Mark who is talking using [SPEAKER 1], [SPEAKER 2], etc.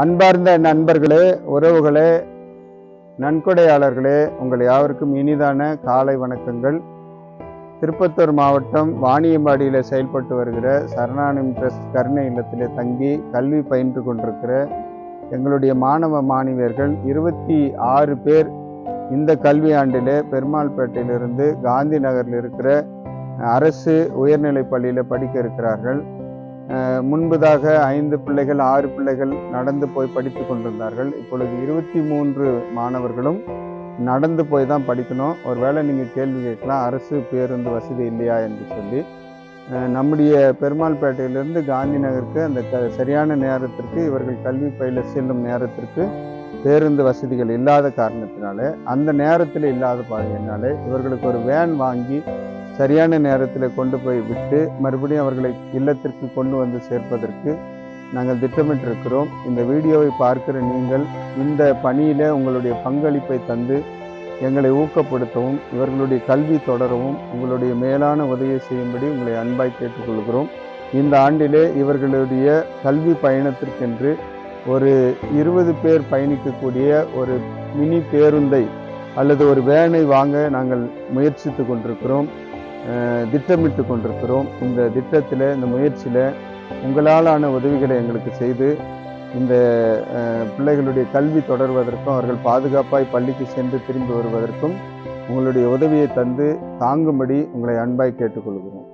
[SPEAKER 1] அன்பார்ந்த நண்பர்களே, உறவுகளே, நன்கொடையாளர்களே, உங்கள் யாவருக்கும் இனிதான காலை வணக்கங்கள். திருப்பத்தூர் மாவட்டம் வாணியம்பாடியில் செயல்பட்டு வருகிற சரணாலயம் ட்ரஸ்ட் கருணை இல்லத்திலே தங்கி கல்வி பயின்று கொண்டிருக்கிற எங்களுடைய மாணவ மாணவியர்கள் 26 பேர் இந்த கல்வி ஆண்டிலே பெருமாள்பேட்டையிலிருந்து காந்தி நகரில் இருக்கிற அரசு உயர்நிலை பள்ளியில் படிக்க இருக்கிறார்கள். முன்பதாக 5 பிள்ளைகள் 6 பிள்ளைகள் நடந்து போய் படித்து கொண்டிருந்தார்கள். இப்பொழுது 23 மாணவர்களும் நடந்து போய் தான் படிக்கணும். ஒருவேளை நீங்கள் கேள்வி கேட்கலாம், அரசு பேருந்து வசதி இல்லையா என்று சொல்லி. நம்முடைய பெருமாள்பேட்டையிலிருந்து காந்தி நகருக்கு அந்த சரியான நேரத்திற்கு இவர்கள் கல்வி பயில செல்லும் நேரத்திற்கு பேருந்து வசதிகள் இல்லாத காரணத்தினால, அந்த நேரத்தில் இல்லாத பாதையினாலே இவர்களுக்கு ஒரு வேன் வாங்கி சரியான நேரத்தில் கொண்டு போய் விட்டு மறுபடியும் அவர்களை இல்லத்திற்கு கொண்டு வந்து சேர்ப்பதற்கு நாங்கள் திட்டமிட்டிருக்கிறோம். இந்த வீடியோவை பார்க்கிற நீங்கள் இந்த பணியில் உங்களுடைய பங்களிப்பை தந்து எங்களை ஊக்கப்படுத்தவும், இவர்களுடைய கல்வி தொடரவும் உங்களுடைய மேலான உதவியை செய்யும்படி உங்களை அன்பாய் கேட்டுக்கொள்கிறோம். இந்த ஆண்டிலே இவர்களுடைய கல்வி பயணத்திற்கென்று ஒரு 20 பேர் பயணிக்கக்கூடிய ஒரு மினி பேருந்தை அல்லது ஒரு வேனை வாங்க நாங்கள் முயற்சித்து கொண்டிருக்கிறோம், திட்டமிட்டு கொண்டிருக்கிறோம். இந்த திட்டத்தில், இந்த முயற்சியில் உங்களாலான உதவிகளை எங்களுக்கு செய்து இந்த பிள்ளைகளுடைய கல்வி தொடர்வதற்கும் அவர்கள் பாதுகாப்பாய் பள்ளிக்கு சென்று திரும்பி வருவதற்கும் உங்களுடைய உதவியை தந்து தாங்கும்படி உங்களை அன்பாய் கேட்டுக்கொள்கிறோம்.